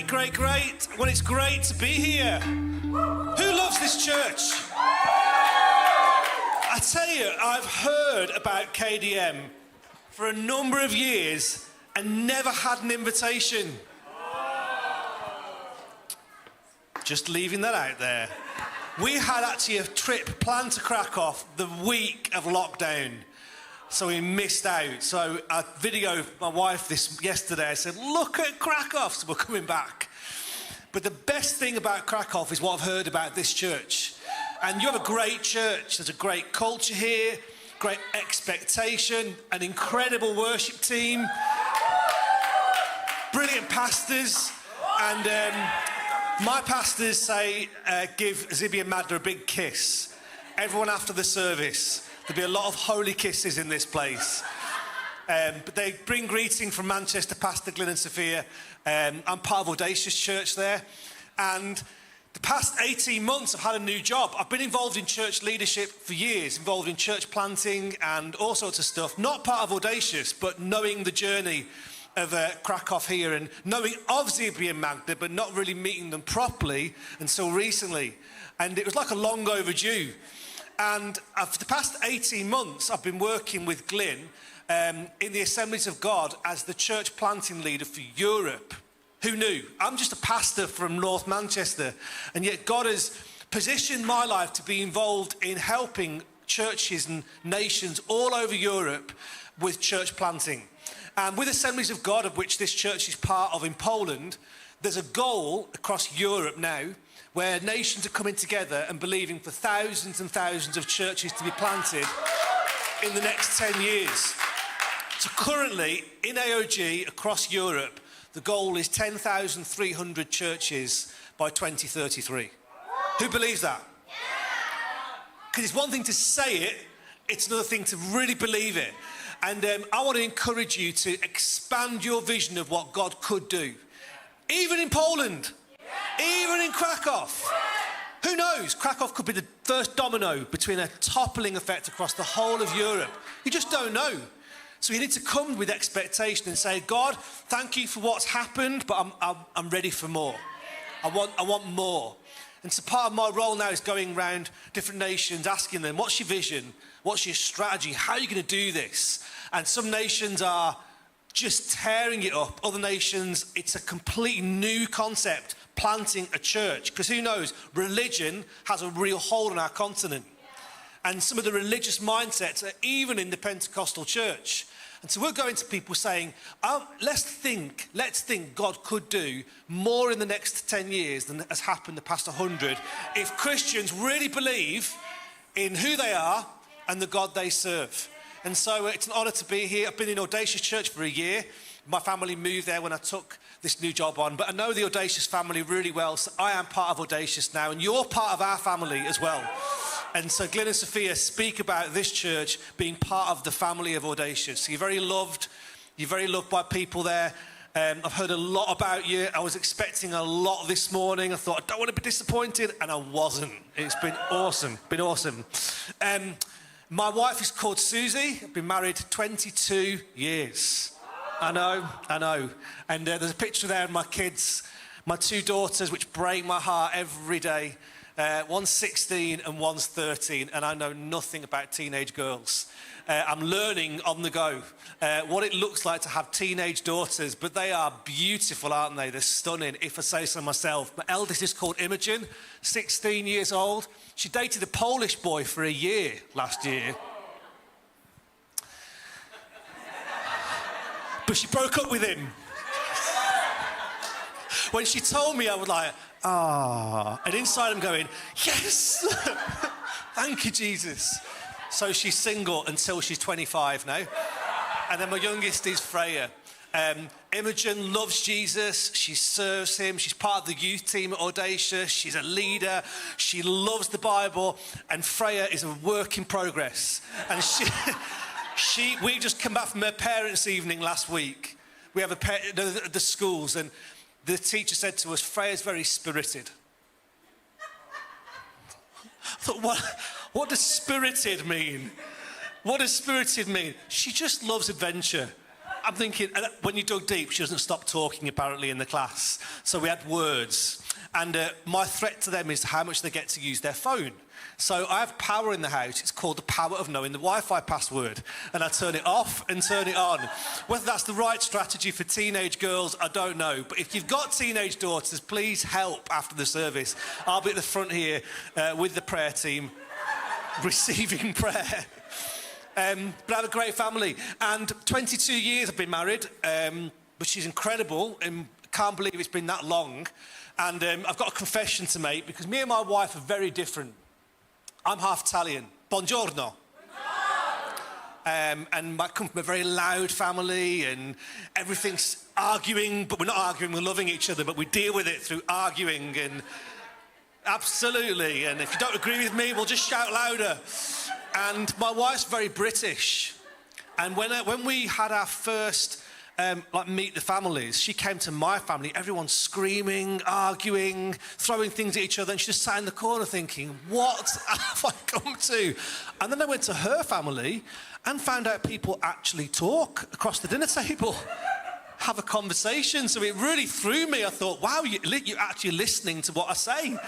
Great. Well, it's great to be here. Who loves this church? I tell you, I've heard about KDM for a number of years and never had an invitation. Just leaving that out there. We had actually a trip planned to Krakow the week of lockdown, so we missed out. So I videoed my wife yesterday. I said, look at Krakow, so we're coming back. But the best thing about Krakow is what I've heard about this church. And you have a great church. There's a great culture here, great expectation, an incredible worship team, brilliant pastors, and my pastors say give Zibby and Madda a big kiss. Everyone after the service. There'll be a lot of holy kisses in this place. But they bring greeting from Manchester, Pastor Glyn and Sophia. I'm part of Audacious Church there. And the past 18 months I've had a new job. I've been involved in church leadership for years, involved in church planting and all sorts of stuff. Not part of Audacious, but knowing the journey of Krakow here and knowing of Zibby and Magda, but not really meeting them properly until recently. And it was like a long overdue. And for the past 18 months, I've been working with Glyn in the Assemblies of God as the church planting leader for Europe. Who knew? I'm just a pastor from North Manchester, and yet God has positioned my life to be involved in helping churches and nations all over Europe with church planting. And with Assemblies of God, of which this church is part of in Poland, there's a goal across Europe now where nations are coming together and believing for thousands and thousands of churches to be planted in the next 10 years. So currently, in AOG, across Europe, the goal is 10,300 churches by 2033. Who believes that? Because it's one thing to say it, it's another thing to really believe it. And I want to encourage you to expand your vision of what God could do. Even in Poland, even in Krakow. Who knows? Krakow could be the first domino between a toppling effect across the whole of Europe. You just don't know. So you need to come with expectation and say, God, thank you for what's happened, but I'm ready for more. I want more. And so part of my role now is going around different nations, asking them, what's your vision? What's your strategy? How are you going to do this? And some nations are just tearing it up. Other nations, it's a completely new concept, planting a church. Because who knows, religion has a real hold on our continent. And some of the religious mindsets are even in the Pentecostal church. And so we're going to people saying, let's think God could do more in the next 10 years than has happened the past 100 if Christians really believe in who they are and the God they serve. And so it's an honor to be here. I've been in Audacious Church for a year. My family moved there when I took this new job on, but I know the Audacious family really well, so I am part of Audacious now, and you're part of our family as well. And so Glyn and Sophia speak about this church being part of the family of Audacious. So you're very loved by people there. I've heard a lot about you. I was expecting a lot this morning. I thought, I don't want to be disappointed, and I wasn't. It's been awesome, my wife is called Susie. I've been married 22 years. I know. And there's a picture there of my kids, my two daughters, which break my heart every day. One's 16 and one's 13, and I know nothing about teenage girls. I'm learning on the go what it looks like to have teenage daughters, but they are beautiful, aren't they? They're stunning, if I say so myself. My eldest is called Imogen, 16 years old. She dated a Polish boy for a year last year. But she broke up with him. When she told me, I was like, and inside I'm going, yes, thank you, Jesus. So she's single until she's 25 now. And then my youngest is Freya. Imogen loves Jesus. She serves him. She's part of the youth team at Audacious. She's a leader. She loves the Bible. And Freya is a work in progress. And we just came back from her parents' evening last week. We have the schools, and the teacher said to us, Freya's very spirited. I thought, what does spirited mean? What does spirited mean? She just loves adventure. I'm thinking, and when you dug deep, she doesn't stop talking apparently in the class. So we had words. And my threat to them is how much they get to use their phone. So I have power in the house. It's called the power of knowing the Wi-Fi password. And I turn it off and turn it on. Whether that's the right strategy for teenage girls, I don't know. But if you've got teenage daughters, please help after the service. I'll be at the front here with the prayer team, receiving prayer. But I have a great family. And 22 years I've been married, which is incredible. And can't believe it's been that long. And I've got a confession to make because me and my wife are very different. I'm half Italian. Buongiorno. And I come from a very loud family and everything's arguing, but we're not arguing, we're loving each other, but we deal with it through arguing and absolutely. And if you don't agree with me, we'll just shout louder. And my wife's very British. And when we had our first meet the families, she came to my family, everyone's screaming, arguing, throwing things at each other, and she just sat in the corner thinking, what have I come to? And then I went to her family and found out people actually talk across the dinner table, have a conversation. So it really threw me. I thought, wow, you're actually listening to what I say.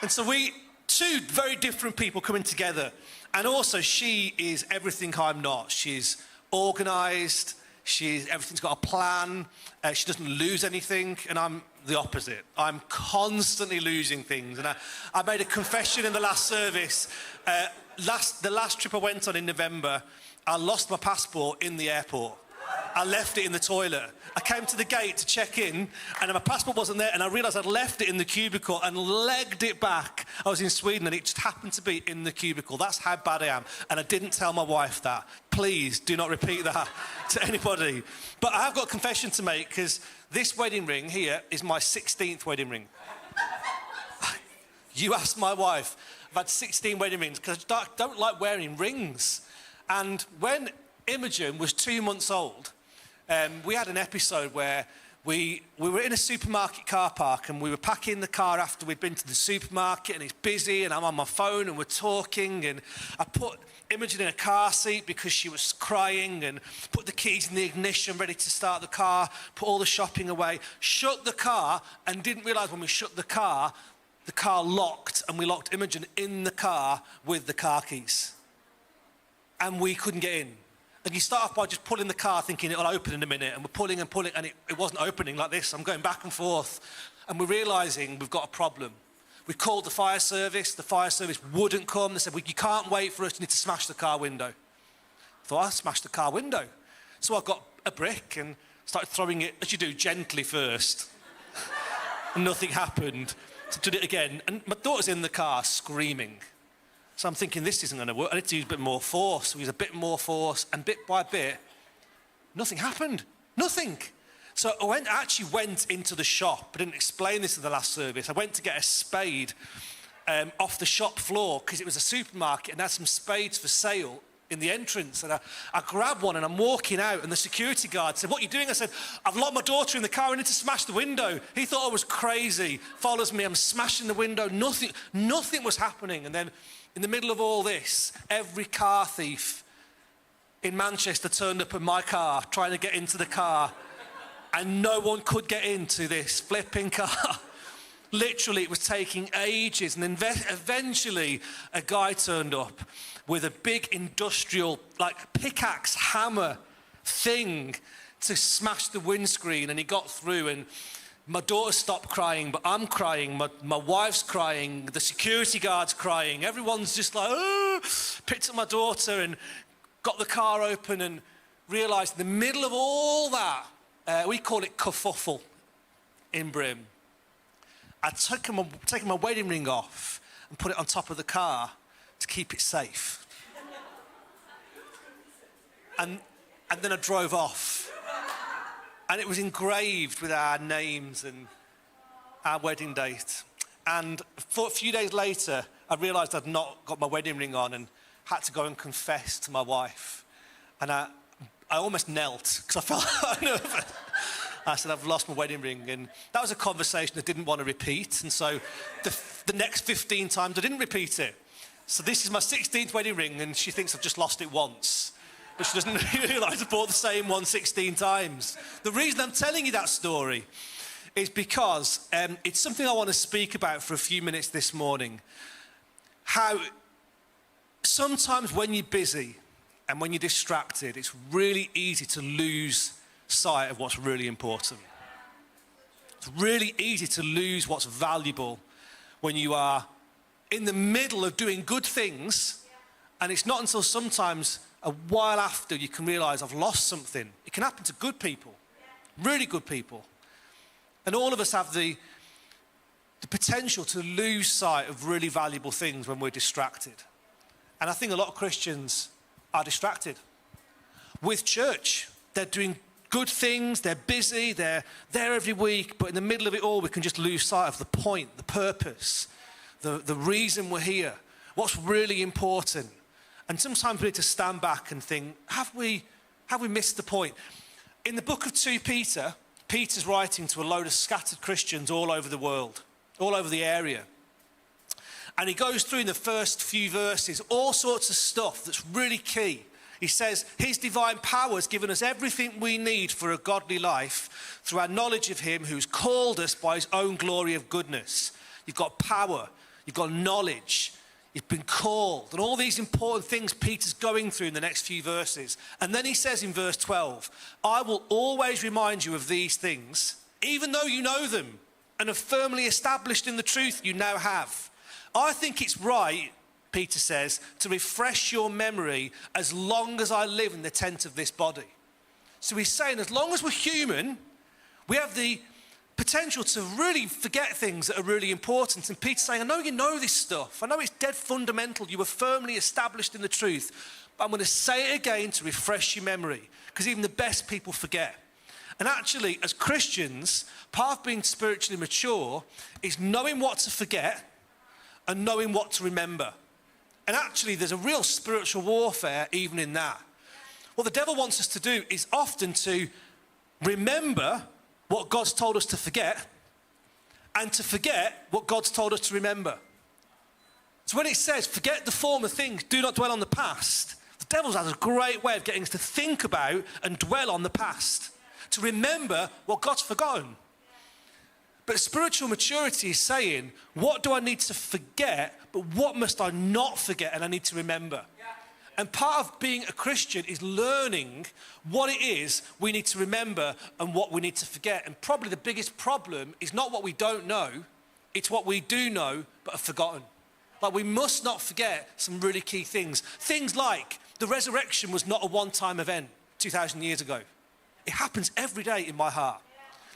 And so two very different people coming together. And also she is everything I'm not. She's organised. Everything's got a plan. She doesn't lose anything, and I'm the opposite. I'm constantly losing things. And I made a confession in the last service. The last trip I went on in November, I lost my passport in the airport. I left it in the toilet. I came to the gate to check in, and my passport wasn't there, and I realised I'd left it in the cubicle and legged it back. I was in Sweden, and it just happened to be in the cubicle. That's how bad I am, and I didn't tell my wife that. Please do not repeat that to anybody. But I have got a confession to make, because this wedding ring here is my 16th wedding ring. You ask my wife. I've had 16 wedding rings, because I don't like wearing rings. And when Imogen was 2 months old, we had an episode where we were in a supermarket car park and we were packing the car after we'd been to the supermarket, and it's busy and I'm on my phone and we're talking, and I put Imogen in a car seat because she was crying, and put the keys in the ignition ready to start the car, put all the shopping away, shut the car, and didn't realise when we shut the car locked, and we locked Imogen in the car with the car keys. And we couldn't get in. And you start off by just pulling the car thinking it'll open in a minute, and we're pulling and pulling, and it wasn't opening like this. I'm going back and forth, and we're realising we've got a problem. We called the fire service wouldn't come. They said, well, you can't wait for us, you need to smash the car window. I thought, I'll smash the car window. So I got a brick and started throwing it, as you do, gently first. And nothing happened. So I did it again, and my daughter's in the car screaming. So I'm thinking, this isn't going to work. I need to use a bit more force. We use a bit more force, and bit by bit, nothing happened. Nothing. So I actually went into the shop. I didn't explain this in the last service. I went to get a spade off the shop floor because it was a supermarket and had some spades for sale in the entrance. And I grabbed one and I'm walking out, and the security guard said, what are you doing? I said, I've locked my daughter in the car. I need to smash the window. He thought I was crazy. Follows me. I'm smashing the window. Nothing was happening. And then in the middle of all this, every car thief in Manchester turned up in my car, trying to get into the car, and no one could get into this flipping car. Literally, it was taking ages, and then eventually a guy turned up with a big industrial, pickaxe, hammer thing to smash the windscreen, and he got through, and my daughter stopped crying, but I'm crying, my wife's crying, the security guard's crying, everyone's just like, oh! Picked up my daughter and got the car open, and realised in the middle of all that, we call it kerfuffle in Brim, I'd taken my wedding ring off and put it on top of the car to keep it safe. And then I drove off. And it was engraved with our names and our wedding date. And a few days later, I realised I'd not got my wedding ring on and had to go and confess to my wife. And I almost knelt because I felt nervous. I said, I've lost my wedding ring. And that was a conversation I didn't want to repeat. And so the next 15 times, I didn't repeat it. So this is my 16th wedding ring, and she thinks I've just lost it once. but she doesn't realise I bought the same one 16 times. The reason I'm telling you that story is because it's something I want to speak about for a few minutes this morning. How sometimes when you're busy and when you're distracted, it's really easy to lose sight of what's really important. It's really easy to lose what's valuable when you are in the middle of doing good things, and it's not until sometimes a while after you can realise I've lost something. It can happen to good people, really good people. And all of us have the potential to lose sight of really valuable things when we're distracted. And I think a lot of Christians are distracted with church. They're doing good things, they're busy, they're there every week, but in the middle of it all, we can just lose sight of the point, the purpose, the reason we're here, what's really important. And sometimes we need to stand back and think, have we missed the point? In the book of 2 Peter, Peter's writing to a load of scattered Christians all over the world, all over the area. And he goes through in the first few verses all sorts of stuff that's really key. He says, his divine power has given us everything we need for a godly life through our knowledge of him who's called us by his own glory of goodness. You've got power, you've got knowledge, you've been called, and all these important things Peter's going through in the next few verses. And then he says in verse 12, I will always remind you of these things, even though you know them and are firmly established in the truth you now have. I think it's right, Peter says, to refresh your memory as long as I live in the tent of this body. So he's saying as long as we're human, we have the potential to really forget things that are really important. And Peter's saying, I know you know this stuff. I know it's dead fundamental. You were firmly established in the truth. But I'm going to say it again to refresh your memory, because even the best people forget. And actually, as Christians, part of being spiritually mature is knowing what to forget and knowing what to remember. And actually, there's a real spiritual warfare even in that. What the devil wants us to do is often to remember what God's told us to forget and to forget what God's told us to remember. So when it says, forget the former things, do not dwell on the past, the devil has a great way of getting us to think about and dwell on the past, to remember what God's forgotten. But spiritual maturity is saying, what do I need to forget, but what must I not forget and I need to remember? And part of being a Christian is learning what it is we need to remember and what we need to forget. And probably the biggest problem is not what we don't know, it's what we do know but have forgotten. Like, we must not forget some really key things. Things like the resurrection was not a one-time event 2,000 years ago. It happens every day in my heart.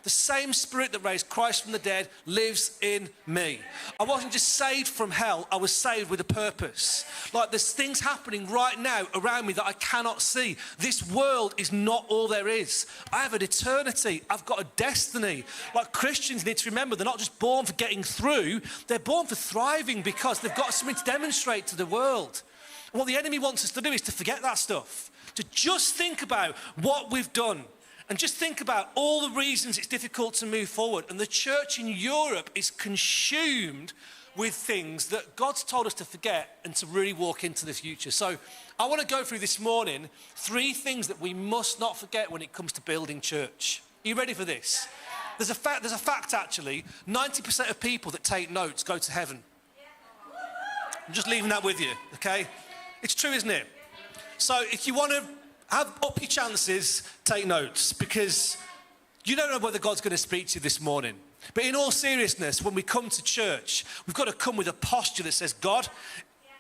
The same spirit that raised Christ from the dead lives in me. I wasn't just saved from hell, I was saved with a purpose. Like, there's things happening right now around me that I cannot see. This world is not all there is. I have an eternity. I've got a destiny. Like, Christians need to remember they're not just born for getting through, they're born for thriving because they've got something to demonstrate to the world. And what the enemy wants us to do is to forget that stuff. To just think about what we've done. And just think about all the reasons it's difficult to move forward. And the church in Europe is consumed with things that God's told us to forget and to really walk into the future. So I want to go through this morning 3 things that we must not forget when it comes to building church. Are you ready for this? There's a fact actually, 90% of people that take notes go to heaven. I'm just leaving that with you, okay? It's true, isn't it? So if you want to have up your chances, take notes, because you don't know whether God's going to speak to you this morning. But in all seriousness, when we come to church, we've got to come with a posture that says, God,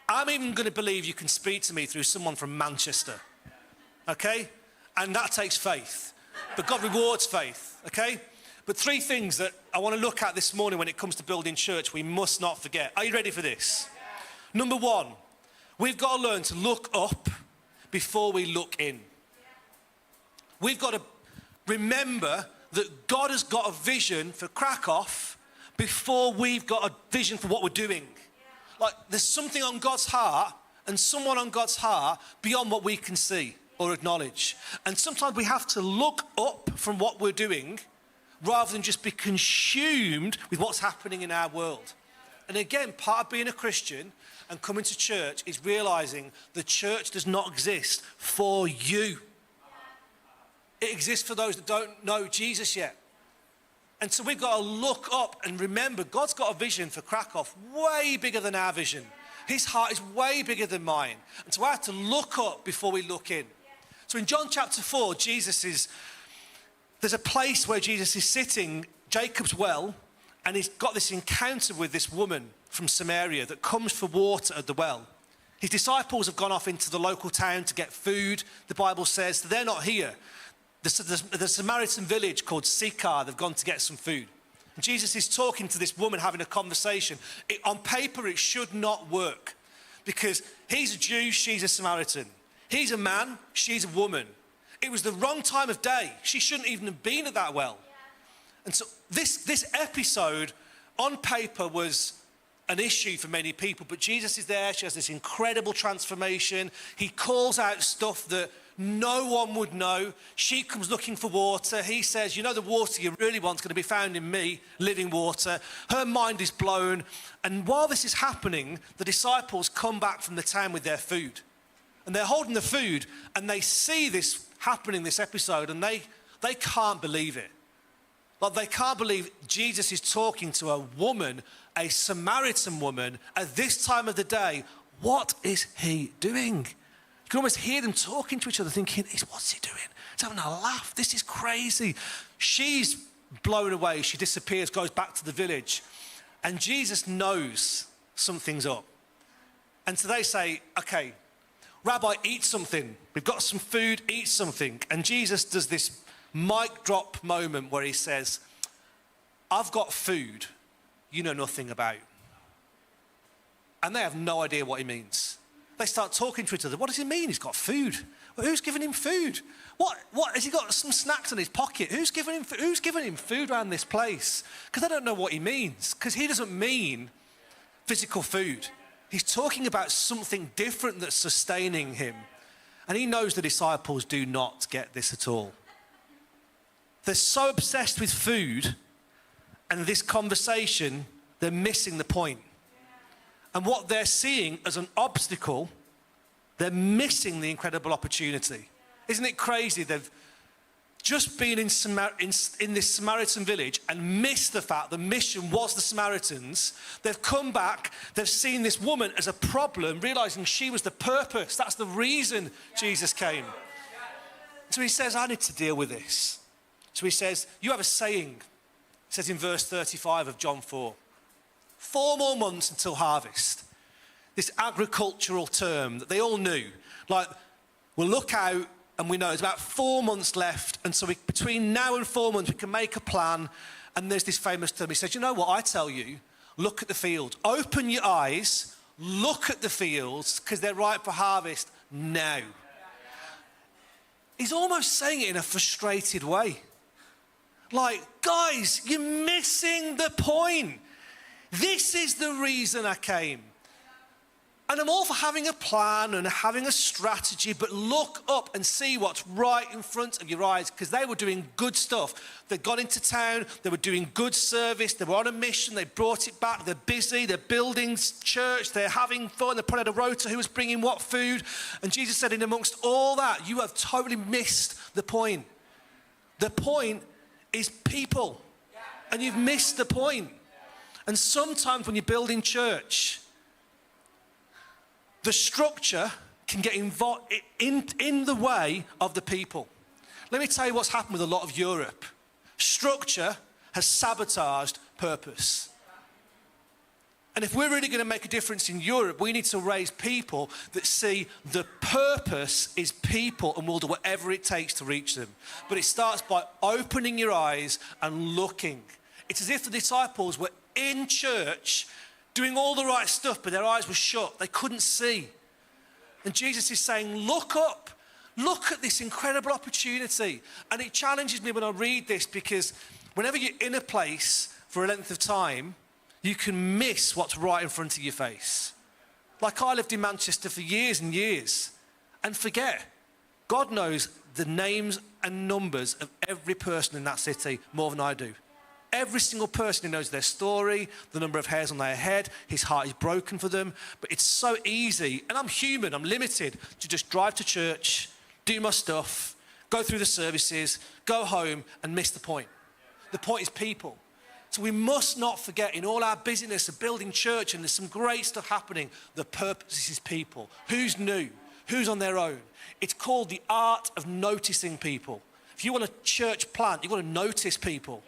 I'm even going to believe you can speak to me through someone from Manchester, okay? And that takes faith. But God rewards faith, okay? But 3 things that I want to look at this morning when it comes to building church we must not forget. Are you ready for this? Number 1, we've got to learn to look up before we look in. We've got to remember that God has got a vision for Krakow before we've got a vision for what we're doing. Like, there's something on God's heart and someone on God's heart beyond what we can see or acknowledge. And sometimes we have to look up from what we're doing rather than just be consumed with what's happening in our world. And again, part of being a Christian and coming to church is realizing the church does not exist for you. It exists for those that don't know Jesus yet. And so we've got to look up and remember God's got a vision for Krakow way bigger than our vision. His heart is way bigger than mine. And so I have to look up before we look in. So in John chapter 4, there's a place where Jesus is sitting, Jacob's well, and he's got this encounter with this woman from Samaria that comes for water at the well. His disciples have gone off into the local town to get food, the Bible says. They're not here. The Samaritan village called Sychar, they've gone to get some food. And Jesus is talking to this woman, having a conversation. On paper, it should not work because he's a Jew, she's a Samaritan. He's a man, she's a woman. It was the wrong time of day. She shouldn't even have been at that well. And so this episode on paper was an issue for many people, but Jesus is there. She has this incredible transformation. He calls out stuff that no one would know. She comes looking for water. He says, you know, the water you really want is going to be found in me, living water. Her mind is blown. And while this is happening, the disciples come back from the town with their food. And they're holding the food and they see this happening, this episode, and they can't believe it. Like, they can't believe Jesus is talking to a woman, a Samaritan woman, at this time of the day. What is he doing? You can almost hear them talking to each other, thinking, what's he doing? He's having a laugh. This is crazy. She's blown away. She disappears, goes back to the village. And Jesus knows something's up. And so they say, okay, Rabbi, eat something. We've got some food, eat something. And Jesus does this mic drop moment where he says, I've got food you know nothing about. And they have no idea what he means. They start talking to each other. What does he mean? He's got food. Well, who's giving him food? What has he got some snacks in his pocket? Who's giving him food around this place? Because they don't know what he means. Because he doesn't mean physical food. He's talking about something different that's sustaining him. And he knows the disciples do not get this at all. They're so obsessed with food and this conversation, they're missing the point. And what they're seeing as an obstacle, they're missing the incredible opportunity. Isn't it crazy? They've just been in this Samaritan village and missed the fact the mission was the Samaritans. They've come back, they've seen this woman as a problem, realizing she was the purpose. That's the reason Jesus came. So he says, I need to deal with this. So he says, you have a saying. It says in verse 35 of John 4, 4 more months until harvest. This agricultural term that they all knew. Like, we'll look out and we know there's about 4 months left. And so between now and 4 months, we can make a plan. And there's this famous term. He says, you know what, I tell you, look at the field. Open your eyes, look at the fields, because they're ripe for harvest now. He's almost saying it in a frustrated way. Like, guys, you're missing the point. This is the reason I came. And I'm all for having a plan and having a strategy, but look up and see what's right in front of your eyes, because they were doing good stuff. They got into town, they were doing good service, they were on a mission, they brought it back, they're busy, they're building church, they're having fun, they put out a rota who was bringing what food. And Jesus said, in amongst all that, you have totally missed the point. The point is people, and you've missed the point. And sometimes when you're building church, the structure can get involved in the way of the people. Let me tell you what's happened with a lot of Europe. Structure has sabotaged purpose. And if we're really going to make a difference in Europe, we need to raise people that see the purpose is people and will do whatever it takes to reach them. But it starts by opening your eyes and looking. It's as if the disciples were in church doing all the right stuff, but their eyes were shut. They couldn't see. And Jesus is saying, look up. Look at this incredible opportunity. And it challenges me when I read this, because whenever you're in a place for a length of time, you can miss what's right in front of your face. Like, I lived in Manchester for years and years and forget. God knows the names and numbers of every person in that city more than I do. every single person who knows their story, the number of hairs on their head, his heart is broken for them. But it's so easy, and I'm human, I'm limited, to just drive to church, do my stuff, go through the services, go home and miss the point. The point is people. So we must not forget, in all our busyness of building church, and there's some great stuff happening, the purpose is people. Who's new? Who's on their own? It's called the art of noticing people. If you want a church plant, you've got to notice people.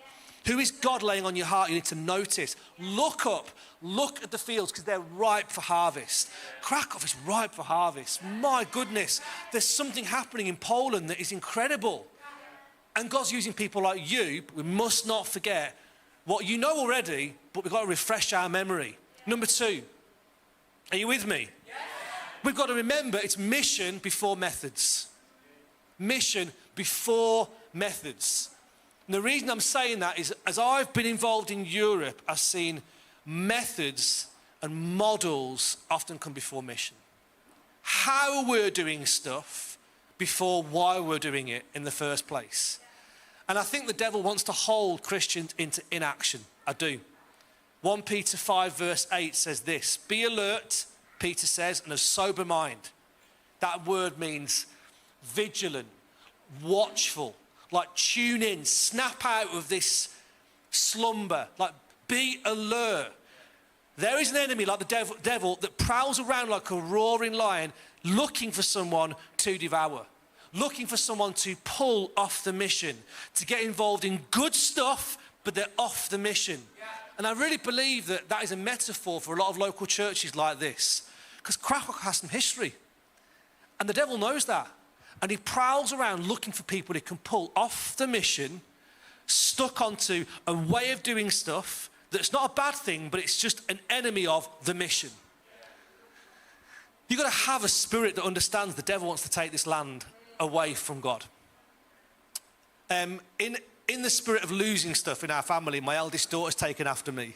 Who is God laying on your heart? You need to notice. Look up. Look at the fields, because they're ripe for harvest. Krakow is ripe for harvest. My goodness. There's something happening in Poland that is incredible. And God's using people like you, but we must not forget what you know already, but we've got to refresh our memory. Number 2, are you with me? Yes. We've got to remember it's mission before methods. Mission before methods. And the reason I'm saying that is, as I've been involved in Europe, I've seen methods and models often come before mission. How we're doing stuff before why we're doing it in the first place. And I think the devil wants to hold Christians into inaction. I do. 1 Peter 5 verse 8 says this: be alert, Peter says, and of sober mind. That word means vigilant, watchful, like tune in, snap out of this slumber, like be alert. There is an enemy like the devil that prowls around like a roaring lion, looking for someone to devour. Looking for someone to pull off the mission, to get involved in good stuff, but they're off the mission. Yeah. And I really believe that that is a metaphor for a lot of local churches like this, because Krakow has some history. And the devil knows that. And he prowls around looking for people he can pull off the mission, stuck onto a way of doing stuff that's not a bad thing, but it's just an enemy of the mission. You've got to have a spirit that understands the devil wants to take this land away from God. In the spirit of losing stuff in our family, my eldest daughter's taken after me.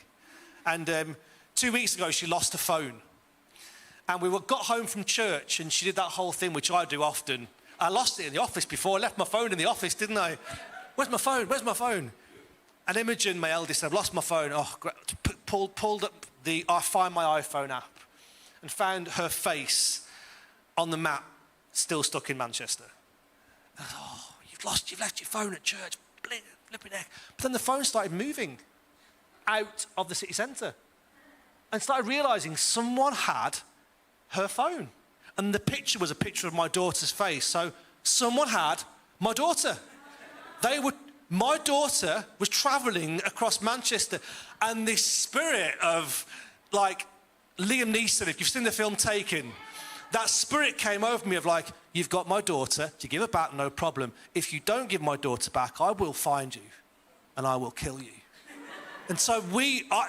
And 2 weeks ago, she lost her phone. And we got home from church, and she did that whole thing, which I do often. I lost it in the office before. I left my phone in the office, didn't I? Where's my phone? Where's my phone? And Imogen, my eldest, I've lost my phone. Oh, pulled up the I Find My iPhone app and found her face on the map, still stuck in Manchester. And I thought, oh, you've left your phone at church, flipping heck. But then the phone started moving out of the city centre and started realising someone had her phone. And the picture was a picture of my daughter's face. So someone had my daughter. My daughter was travelling across Manchester, and this spirit of, like, Liam Neeson, if you've seen the film Taken, that spirit came over me of like, you've got my daughter, to give her back, no problem. If you don't give my daughter back, I will find you and I will kill you. And so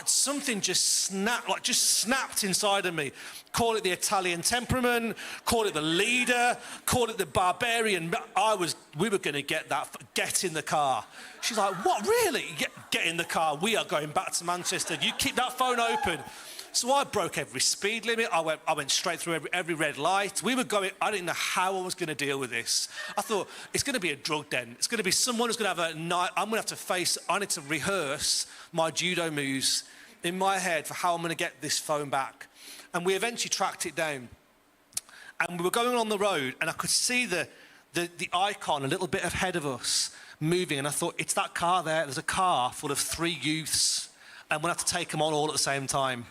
something just snapped inside of me. Call it the Italian temperament, call it the leader, call it the barbarian. We were going to get in the car. She's like, what, really? Get in the car. We are going back to Manchester. You keep that phone open. So I broke every speed limit. I went straight through every red light. We were going, I didn't know how I was going to deal with this. I thought, it's going to be a drug den. It's going to be someone who's going to have a night. I need to rehearse my judo moves in my head for how I'm going to get this phone back. And we eventually tracked it down. And we were going on the road, and I could see the icon a little bit ahead of us moving. And I thought, it's that car there. There's a car full of 3 youths. And we'll have to take them on all at the same time.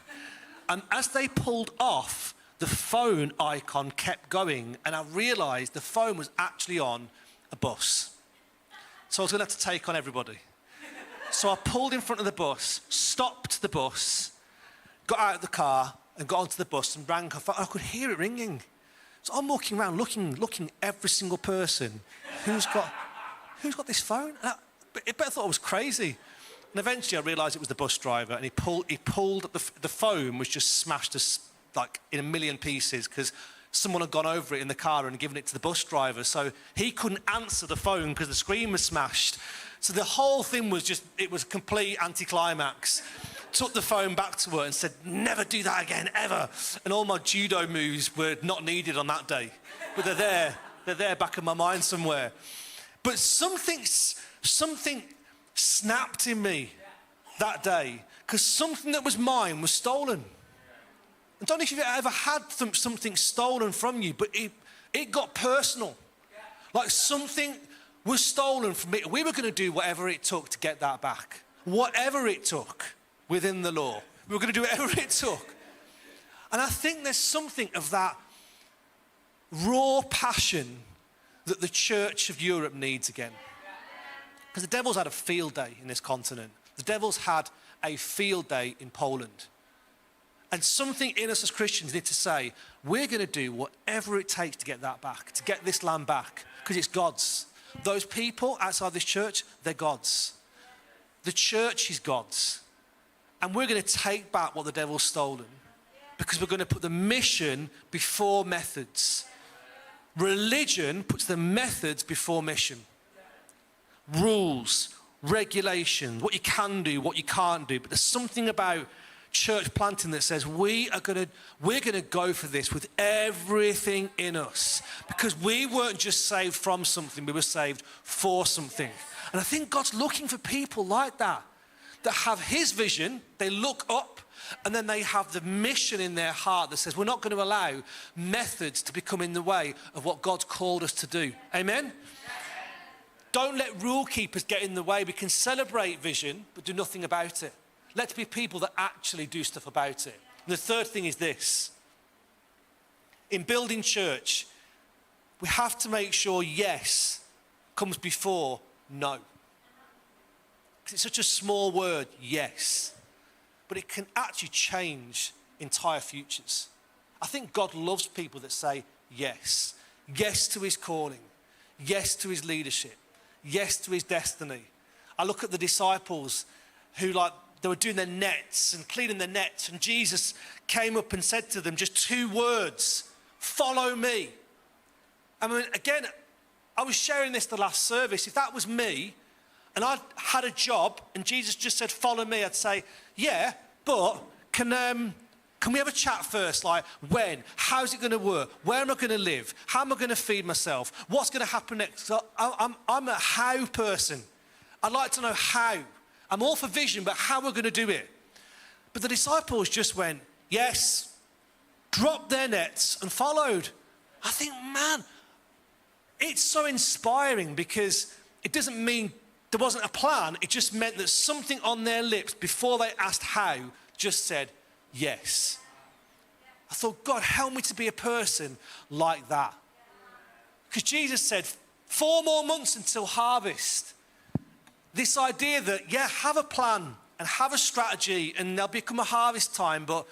And as they pulled off, the phone icon kept going, and I realised the phone was actually on a bus. So I was going to have to take on everybody. So I pulled in front of the bus, stopped the bus, got out of the car, and got onto the bus and rang her phone. I could hear it ringing. So I'm walking around looking every single person who's got this phone. I thought I was crazy. And eventually I realised it was the bus driver, and he pulled the phone was just smashed like in a million pieces because someone had gone over it in the car and given it to the bus driver. So he couldn't answer the phone because the screen was smashed. So the whole thing was it was a complete anticlimax. Took the phone back to her and said, never do that again, ever. And all my judo moves were not needed on that day. But they're there back in my mind somewhere. But something snapped in me. that day because something that was mine was stolen. I don't know if you've ever had something stolen from you, but it got personal. Like something was stolen from me. We were going to do whatever it took to get that back. Whatever it took within the law. We were going to do whatever it took. And I think there's something of that raw passion that the Church of Europe needs again. Because the devil's had a field day in this continent. The devil's had a field day in Poland. And something in us as Christians need to say, we're going to do whatever it takes to get that back, to get this land back, because it's God's. Those people outside this church, they're God's. The church is God's. And we're going to take back what the devil's stolen, because we're going to put the mission before methods. Religion puts the methods before mission. Rules, regulations, what you can do, what you can't do. But there's something about church planting that says we're going to go for this with everything in us, because we weren't just saved from something, we were saved for something. And I think God's looking for people like that have his vision, they look up, and then they have the mission in their heart that says we're not going to allow methods to become in the way of what God's called us to do. Amen? Don't let rule keepers get in the way. We can celebrate vision but do nothing about it. Let's be people that actually do stuff about it. And the third thing is this. In building church, we have to make sure yes comes before no. Because it's such a small word, yes. But it can actually change entire futures. I think God loves people that say yes. Yes to his calling. Yes to his leadership. Yes to his destiny. I look at the disciples who they were doing their nets and cleaning their nets, and Jesus came up and said to them just 2 words, follow me. I mean, again, I was sharing this the last service. If that was me and I had a job and Jesus just said, follow me, I'd say, yeah, but can we have a chat first? Like, when? How's it going to work? Where am I going to live? How am I going to feed myself? What's going to happen next? So I'm a how person. I'd like to know how. I'm all for vision, but how we're going to do it. But the disciples just went, yes, dropped their nets and followed. I think, man, it's so inspiring, because it doesn't mean there wasn't a plan. It just meant that something on their lips before they asked how just said, yes. I thought, God, help me to be a person like that. Because Jesus said, 4 more months until harvest. This idea that, yeah, have a plan and have a strategy and there'll become a harvest time, but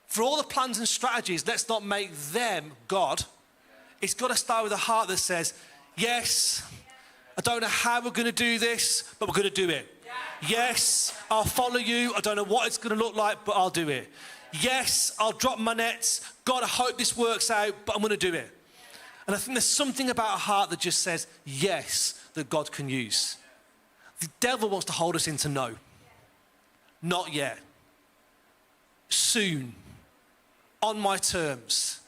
for all the plans and strategies, let's not make them God. It's got to start with a heart that says, yes, I don't know how we're going to do this, but we're going to do it. Yes, I'll follow you. I don't know what it's going to look like, but I'll do it. Yes, I'll drop my nets. God, I hope this works out, but I'm going to do it. And I think there's something about a heart that just says yes, that God can use. The devil wants to hold us into no. Not yet. Soon. On my terms.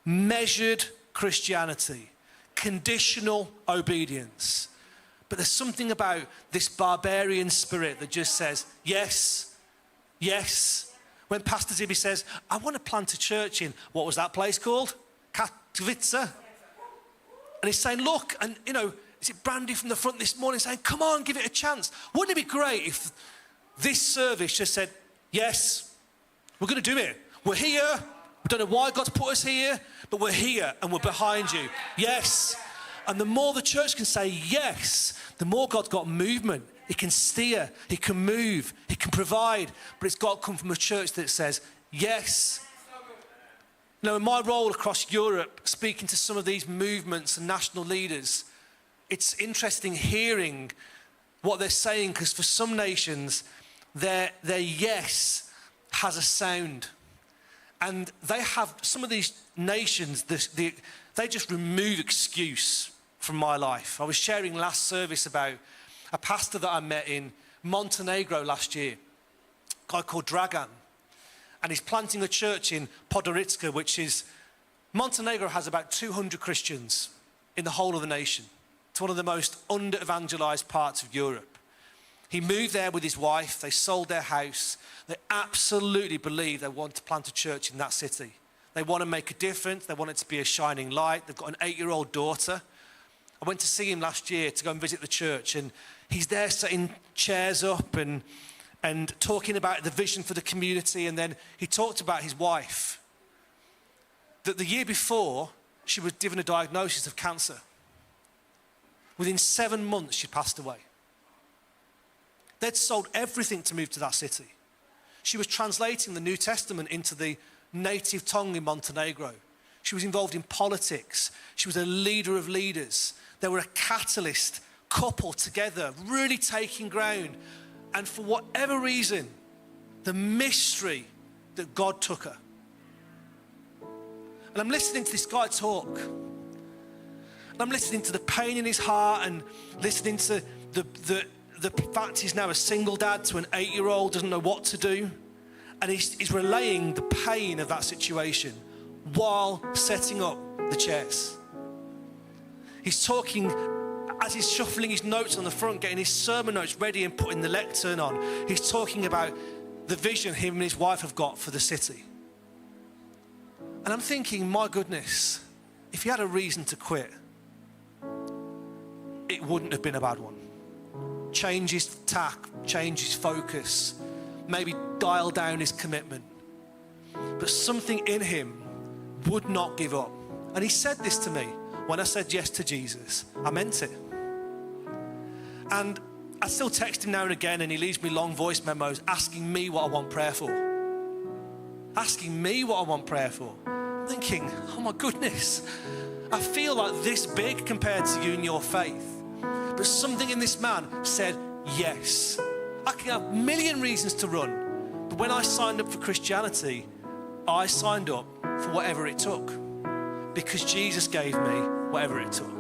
Measured Christianity. Conditional obedience. But there's something about this barbarian spirit that just says, yes, yes. When Pastor Zibby says, I want to plant a church in, what was that place called? Katowice. And he's saying, look, and is it Brandy from the front this morning saying, come on, give it a chance. Wouldn't it be great if this service just said, yes, we're going to do it. We're here. We don't know why God's put us here, but we're here and we're behind you. Yes. And the more the church can say yes, the more God's got movement. He can steer, he can move, he can provide, but it's got to come from a church that says yes. In my role across Europe, speaking to some of these movements and national leaders, it's interesting hearing what they're saying, because for some nations, their yes has a sound. And they have, some of these nations, they just remove excuse from my life. I was sharing last service about a pastor that I met in Montenegro last year, a guy called Dragan. And he's planting a church in Podgorica, which is, Montenegro has about 200 Christians in the whole of the nation. It's one of the most under-evangelized parts of Europe. He moved there with his wife. They sold their house. They absolutely believe they want to plant a church in that city. They want to make a difference. They want it to be a shining light. They've got an 8-year-old daughter. I went to see him last year to go and visit the church, and he's there setting chairs up and talking about the vision for the community. And then he talked about his wife, that the year before she was given a diagnosis of cancer. Within 7 months, she passed away. They'd sold everything to move to that city. She was translating the New Testament into the native tongue in Montenegro. She was involved in politics. She was a leader of leaders. They were a catalyst couple together, really taking ground. And for whatever reason, the mystery that God took her. And I'm listening to this guy talk. And I'm listening to the pain in his heart and listening to the fact he's now a single dad to an 8-year-old, doesn't know what to do. And he's relaying the pain of that situation while setting up the chairs. He's talking as he's shuffling his notes on the front, getting his sermon notes ready and putting the lectern on. He's talking about the vision him and his wife have got for the city. And I'm thinking, my goodness, if he had a reason to quit, it wouldn't have been a bad one. Change his tack, change his focus, maybe dial down his commitment. But something in him would not give up. And he said this to me when I said yes to Jesus. I meant it. And I still text him now and again, and he leaves me long voice memos asking me what I want prayer for. Asking me what I want prayer for. I'm thinking, oh my goodness, I feel like this big compared to you and your faith. But something in this man said yes. I can have a million reasons to run, but when I signed up for Christianity, I signed up for whatever it took, because Jesus gave me whatever it took.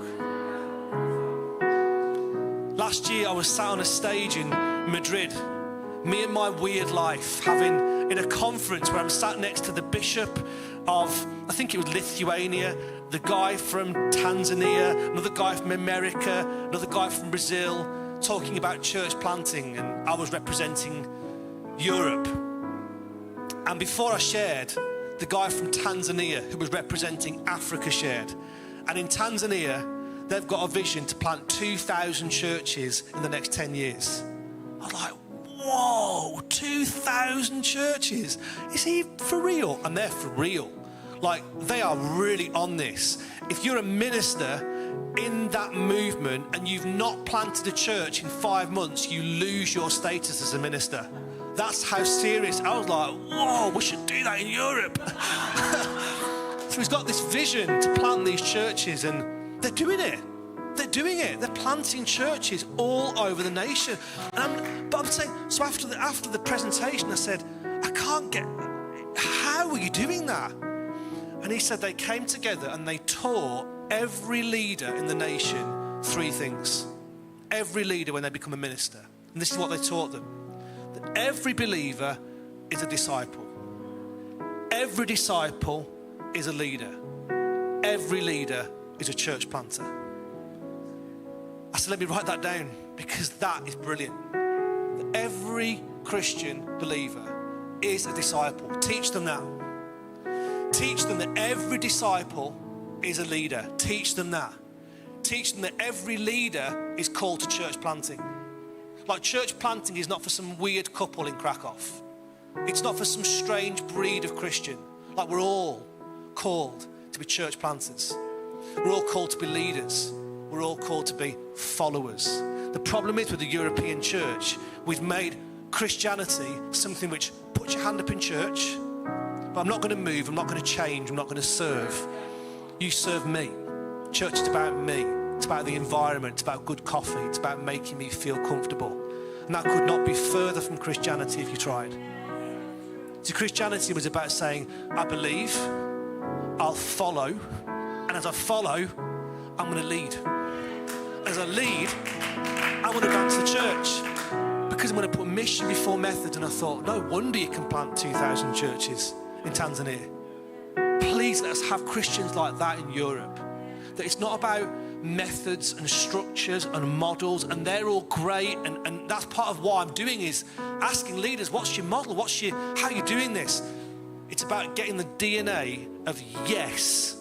Last year I was sat on a stage in Madrid, me and my weird life, having in a conference where I'm sat next to the bishop of, I think it was Lithuania, the guy from Tanzania, another guy from America, another guy from Brazil, talking about church planting, and I was representing Europe. And before I shared, the guy from Tanzania, who was representing Africa, shared. And in Tanzania, they've got a vision to plant 2,000 churches in the next 10 years. I was like, whoa, 2,000 churches? Is he for real? And they're for real. Like, they are really on this. If you're a minister in that movement and you've not planted a church in 5 months, you lose your status as a minister. That's how serious. I was like, whoa, we should do that in Europe. So he's got this vision to plant these churches, and they're doing it. They're doing it. They're planting churches all over the nation. But I'm saying, so after the presentation, I said, I can't get, how are you doing that? And he said they came together and they taught every leader in the nation 3 things. Every leader when they become a minister. And this is what they taught them. That every believer is a disciple. Every disciple is a leader. Every leader is a church planter. I said, let me write that down, because that is brilliant. That every Christian believer is a disciple. Teach them that. Teach them that every disciple is a leader. Teach them that. Teach them that every leader is called to church planting. Like, church planting is not for some weird couple in Krakow. It's not for some strange breed of Christian. Like, we're all called to be church planters. We're all called to be leaders. We're all called to be followers. The problem is with the European church, we've made Christianity something which puts your hand up in church, but I'm not going to move, I'm not going to change, I'm not going to serve. You serve me. Church is about me. It's about the environment. It's about good coffee. It's about making me feel comfortable. And that could not be further from Christianity if you tried. So Christianity was about saying, I believe, I'll follow, and as I follow, I'm going to lead. As I lead, I want to advance the church, because I'm going to put mission before method. And I thought, no wonder you can plant 2,000 churches in Tanzania. Please let us have Christians like that in Europe. That it's not about methods and structures and models, and they're all great, and that's part of what I'm doing, is asking leaders, what's your model? How are you doing this? It's about getting the DNA of yes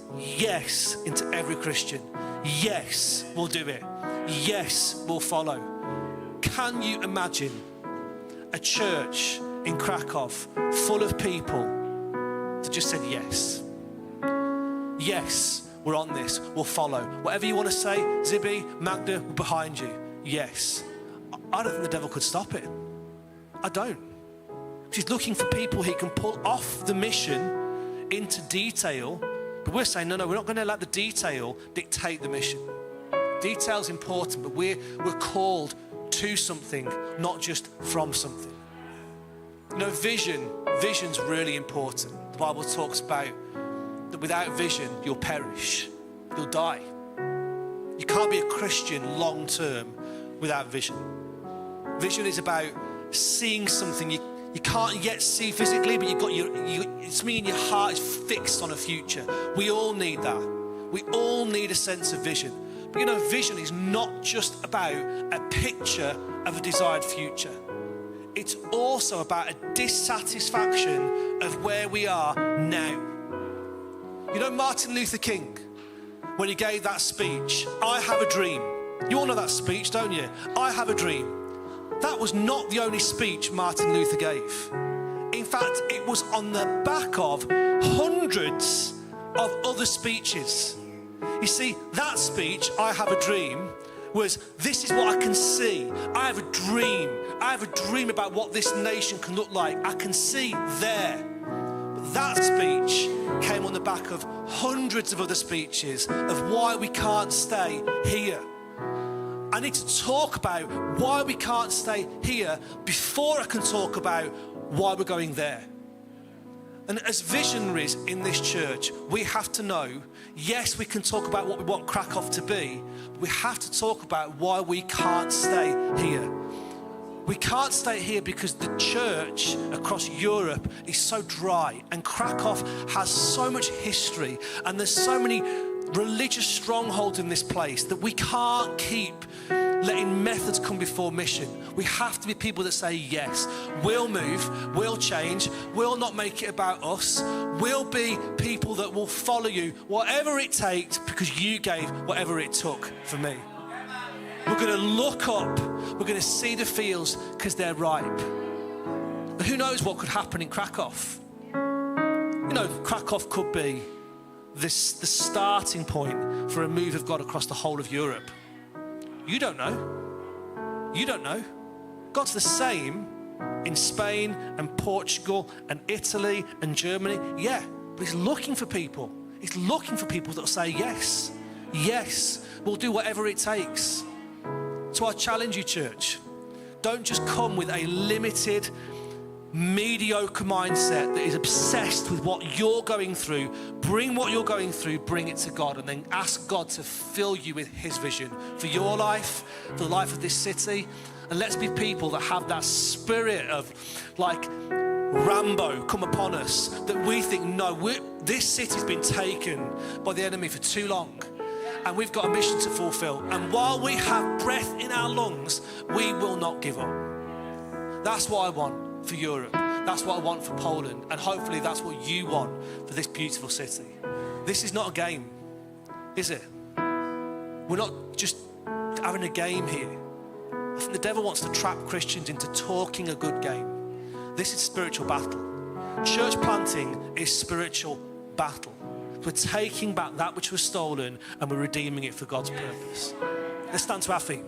into every Christian. Yes, we'll do it. Yes, we'll follow. Can you imagine a church in Krakow full of people that just said yes? Yes, we're on this, we'll follow. Whatever you want to say, Zibby, Magda, we're behind you. Yes. I don't think the devil could stop it. I don't. He's looking for people he can pull off the mission into detail, but we're saying, no, we're not going to let the detail dictate the mission. Detail's important, but we're called to something, not just from something. You know, vision's really important. The Bible talks about that without vision, you'll perish, you'll die. You can't be a Christian long term without vision. Vision is about seeing something you can't yet see physically, but it's something in your heart is fixed on a future. We all need that. We all need a sense of vision. But you know, vision is not just about a picture of a desired future. It's also about a dissatisfaction of where we are now. You know Martin Luther King, when he gave that speech, I have a dream. You all know that speech, don't you? I have a dream. That was not the only speech Martin Luther gave. In fact, it was on the back of hundreds of other speeches. You see, that speech, I have a dream, was this is what I can see. I have a dream. I have a dream about what this nation can look like. I can see there. But that speech came on the back of hundreds of other speeches of why we can't stay here. I need to talk about why we can't stay here before I can talk about why we're going there. And as visionaries in this church, we have to know, yes, we can talk about what we want Krakow to be, but we have to talk about why we can't stay here. We can't stay here because the church across Europe is so dry, and Krakow has so much history, and there's so many religious strongholds in this place that we can't keep letting methods come before mission. We have to be people that say yes. We'll move, we'll change, we'll not make it about us. We'll be people that will follow you, whatever it takes, because you gave whatever it took for me. We're going to look up, we're going to see the fields because they're ripe. And who knows what could happen in Krakow? You know, Krakow could be the starting point for a move of God across the whole of Europe. You don't know. You don't know. God's the same in Spain and Portugal and Italy and Germany. Yeah, but he's looking for people. He's looking for people that will say yes. Yes, we'll do whatever it takes. So I challenge you, church. Don't just come with a limited, mediocre mindset that is obsessed with what you're going through. Bring what you're going through, bring it to God, and then ask God to fill you with his vision for your life, for the life of this city. And let's be people that have that spirit of like Rambo come upon us, that we think, no, this city's been taken by the enemy for too long, and we've got a mission to fulfill. And while we have breath in our lungs, we will not give up. That's what I want for Europe. That's what I want for Poland, and hopefully that's what you want for this beautiful city. This is not a game, is it? We're not just having a game here. I think the devil wants to trap Christians into talking a good game. This is spiritual battle. Church planting is spiritual battle. We're taking back that which was stolen and we're redeeming it for God's purpose. Let's stand to our feet.